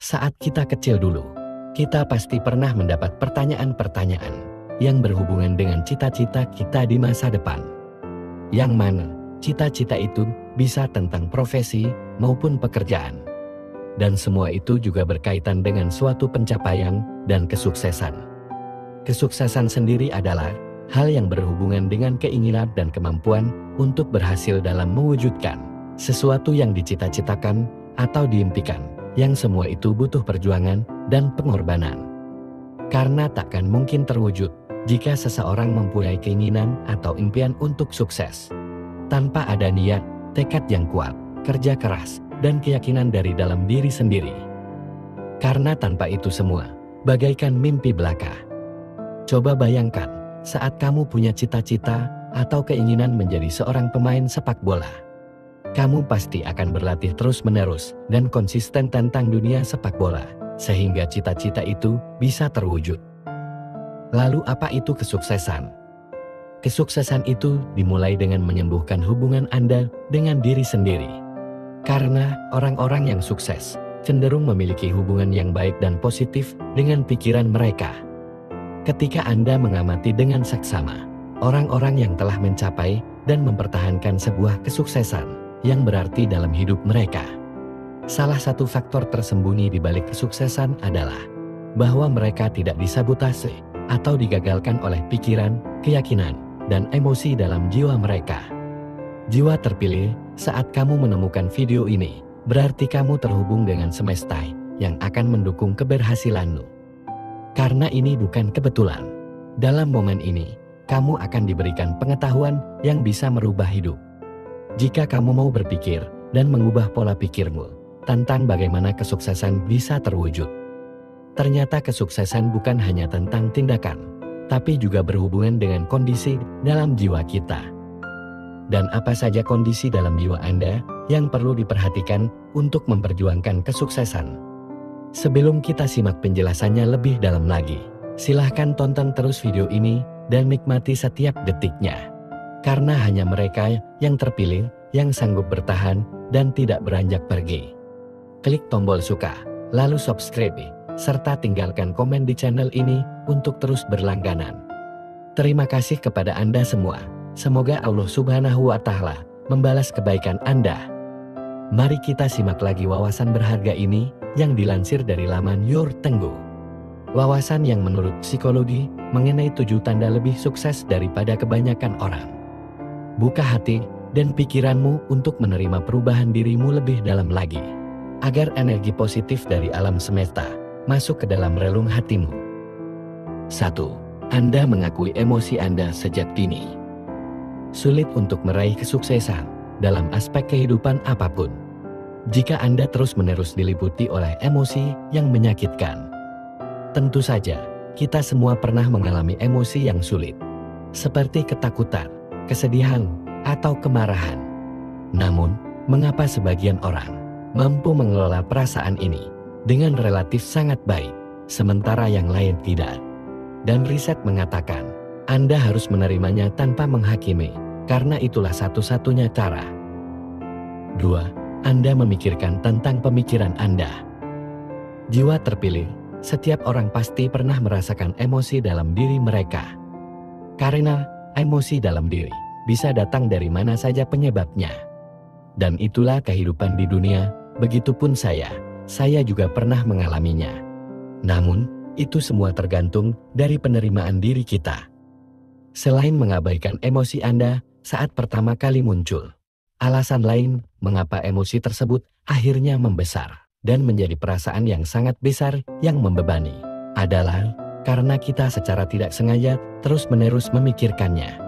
Saat kita kecil dulu, kita pasti pernah mendapat pertanyaan-pertanyaan yang berhubungan dengan cita-cita kita di masa depan. Yang mana cita-cita itu bisa tentang profesi maupun pekerjaan. Dan semua itu juga berkaitan dengan suatu pencapaian dan kesuksesan. Kesuksesan sendiri adalah hal yang berhubungan dengan keinginan dan kemampuan untuk berhasil dalam mewujudkan sesuatu yang dicita-citakan atau diimpikan, yang semua itu butuh perjuangan dan pengorbanan. Karena takkan mungkin terwujud jika seseorang mempunyai keinginan atau impian untuk sukses tanpa ada niat, tekad yang kuat, kerja keras, dan keyakinan dari dalam diri sendiri. Karena tanpa itu semua, bagaikan mimpi belaka. Coba bayangkan, saat kamu punya cita-cita atau keinginan menjadi seorang pemain sepak bola. Kamu pasti akan berlatih terus-menerus dan konsisten tentang dunia sepak bola, sehingga cita-cita itu bisa terwujud. Lalu apa itu kesuksesan? Kesuksesan itu dimulai dengan menyembuhkan hubungan Anda dengan diri sendiri. Karena orang-orang yang sukses cenderung memiliki hubungan yang baik dan positif dengan pikiran mereka. Ketika Anda mengamati dengan seksama orang-orang yang telah mencapai dan mempertahankan sebuah kesuksesan yang berarti dalam hidup mereka, salah satu faktor tersembunyi di balik kesuksesan adalah bahwa mereka tidak disabotase atau digagalkan oleh pikiran, keyakinan, dan emosi dalam jiwa mereka. Jiwa terpilih, saat kamu menemukan video ini, berarti kamu terhubung dengan semesta yang akan mendukung keberhasilanmu. Karena ini bukan kebetulan. Dalam momen ini, kamu akan diberikan pengetahuan yang bisa merubah hidup. Jika kamu mau berpikir dan mengubah pola pikirmu tentang bagaimana kesuksesan bisa terwujud. Ternyata kesuksesan bukan hanya tentang tindakan, tapi juga berhubungan dengan kondisi dalam jiwa kita. Dan apa saja kondisi dalam jiwa Anda yang perlu diperhatikan untuk memperjuangkan kesuksesan? Sebelum kita simak penjelasannya lebih dalam lagi, silahkan tonton terus video ini dan nikmati setiap detiknya. Karena hanya mereka yang terpilih yang sanggup bertahan dan tidak beranjak pergi. Klik tombol suka, lalu subscribe, serta tinggalkan komen di channel ini untuk terus berlangganan. Terima kasih kepada Anda semua. Semoga Allah Subhanahu wa Ta'ala membalas kebaikan Anda. Mari kita simak lagi wawasan berharga ini yang dilansir dari laman Your Tenggu. Wawasan yang menurut psikologi mengenai 7 tanda lebih sukses daripada kebanyakan orang. Buka hati dan pikiranmu untuk menerima perubahan dirimu lebih dalam lagi, agar energi positif dari alam semesta masuk ke dalam relung hatimu. 1. Anda mengakui emosi Anda sejak dini. Sulit untuk meraih kesuksesan dalam aspek kehidupan apapun jika Anda terus-menerus diliputi oleh emosi yang menyakitkan. Tentu saja, kita semua pernah mengalami emosi yang sulit, seperti ketakutan, kesedihan, atau kemarahan. Namun, mengapa sebagian orang mampu mengelola perasaan ini dengan relatif sangat baik, sementara yang lain tidak? Dan riset mengatakan, Anda harus menerimanya tanpa menghakimi, karena itulah satu-satunya cara. 2. Anda memikirkan tentang pemikiran Anda. Jiwa terpilih, setiap orang pasti pernah merasakan emosi dalam diri mereka. Karena emosi dalam diri bisa datang dari mana saja penyebabnya. Dan itulah kehidupan di dunia, begitupun saya juga pernah mengalaminya. Namun, itu semua tergantung dari penerimaan diri kita. Selain mengabaikan emosi Anda saat pertama kali muncul, alasan lain mengapa emosi tersebut akhirnya membesar dan menjadi perasaan yang sangat besar yang membebani adalah karena kita secara tidak sengaja terus-menerus memikirkannya.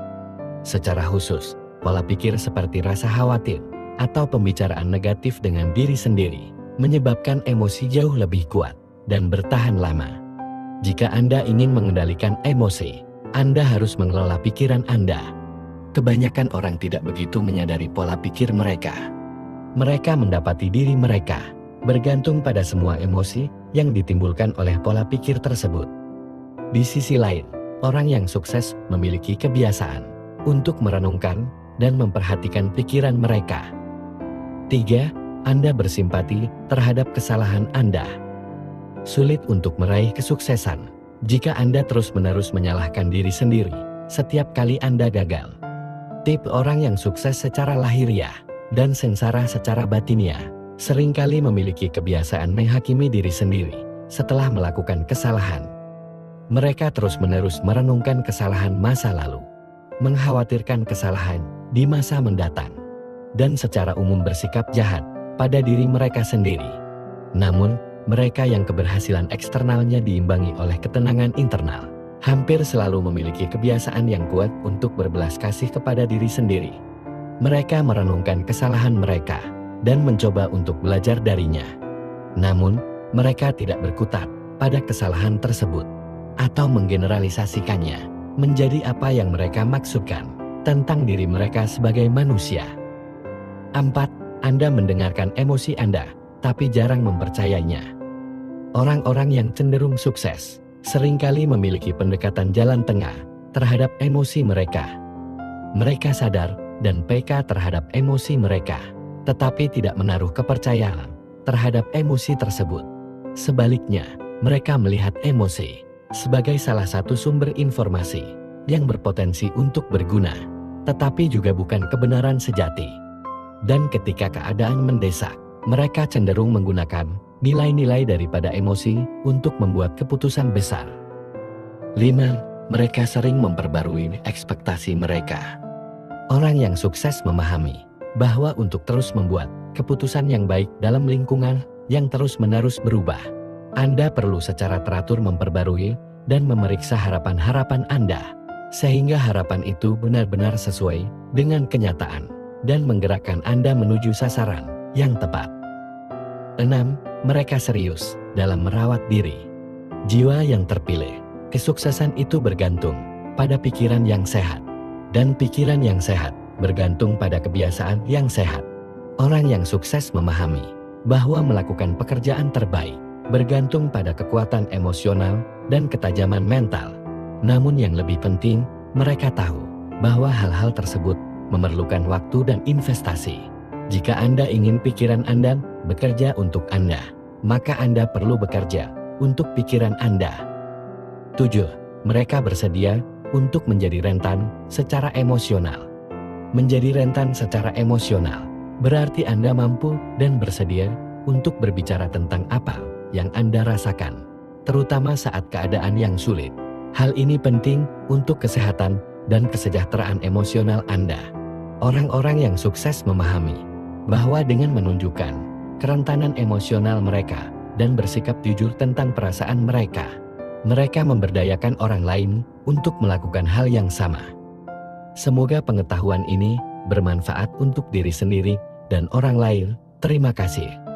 Secara khusus, pola pikir seperti rasa khawatir atau pembicaraan negatif dengan diri sendiri menyebabkan emosi jauh lebih kuat dan bertahan lama. Jika Anda ingin mengendalikan emosi, Anda harus mengelola pikiran Anda. Kebanyakan orang tidak begitu menyadari pola pikir mereka. Mereka mendapati diri mereka bergantung pada semua emosi yang ditimbulkan oleh pola pikir tersebut. Di sisi lain, orang yang sukses memiliki kebiasaan untuk merenungkan dan memperhatikan pikiran mereka. 3. Anda bersimpati terhadap kesalahan Anda. sulit untuk meraih kesuksesan. Jika Anda terus-menerus menyalahkan diri sendiri setiap kali Anda gagal. Tip orang yang sukses secara lahiriah dan sengsara secara batiniah seringkali memiliki kebiasaan menghakimi diri sendiri setelah melakukan kesalahan. Mereka terus-menerus merenungkan kesalahan masa lalu, mengkhawatirkan kesalahan di masa mendatang, dan secara umum bersikap jahat pada diri mereka sendiri. Namun, mereka yang keberhasilan eksternalnya diimbangi oleh ketenangan internal, hampir selalu memiliki kebiasaan yang kuat untuk berbelas kasih kepada diri sendiri. Mereka merenungkan kesalahan mereka dan mencoba untuk belajar darinya. Namun, mereka tidak berkutat pada kesalahan tersebut atau menggeneralisasikannya menjadi apa yang mereka maksudkan tentang diri mereka sebagai manusia. 4. Anda mendengarkan emosi Anda, tapi jarang mempercayainya. Orang-orang yang cenderung sukses seringkali memiliki pendekatan jalan tengah terhadap emosi mereka. Mereka sadar dan peka terhadap emosi mereka, tetapi tidak menaruh kepercayaan terhadap emosi tersebut. Sebaliknya, mereka melihat emosi sebagai salah satu sumber informasi yang berpotensi untuk berguna, tetapi juga bukan kebenaran sejati. Dan ketika keadaan mendesak, mereka cenderung menggunakan nilai-nilai daripada emosi untuk membuat keputusan besar. 5. Mereka sering memperbarui ekspektasi mereka. Orang yang sukses memahami bahwa untuk terus membuat keputusan yang baik dalam lingkungan yang terus-menerus berubah, Anda perlu secara teratur memperbarui dan memeriksa harapan-harapan Anda, sehingga harapan itu benar-benar sesuai dengan kenyataan dan menggerakkan Anda menuju sasaran yang tepat. 6. Mereka serius dalam merawat diri. Jiwa yang terpilih, kesuksesan itu bergantung pada pikiran yang sehat, dan pikiran yang sehat bergantung pada kebiasaan yang sehat. Orang yang sukses memahami bahwa melakukan pekerjaan terbaik bergantung pada kekuatan emosional dan ketajaman mental. Namun yang lebih penting, mereka tahu bahwa hal-hal tersebut memerlukan waktu dan investasi. Jika Anda ingin pikiran Anda bekerja untuk Anda, maka Anda perlu bekerja untuk pikiran Anda. 7. Mereka bersedia untuk menjadi rentan secara emosional. Menjadi rentan secara emosional berarti Anda mampu dan bersedia untuk berbicara tentang apa yang Anda rasakan, terutama saat keadaan yang sulit. Hal ini penting untuk kesehatan dan kesejahteraan emosional Anda. Orang-orang yang sukses memahami bahwa dengan menunjukkan kerentanan emosional mereka dan bersikap jujur tentang perasaan mereka, mereka memberdayakan orang lain untuk melakukan hal yang sama. Semoga pengetahuan ini bermanfaat untuk diri sendiri dan orang lain. Terima kasih.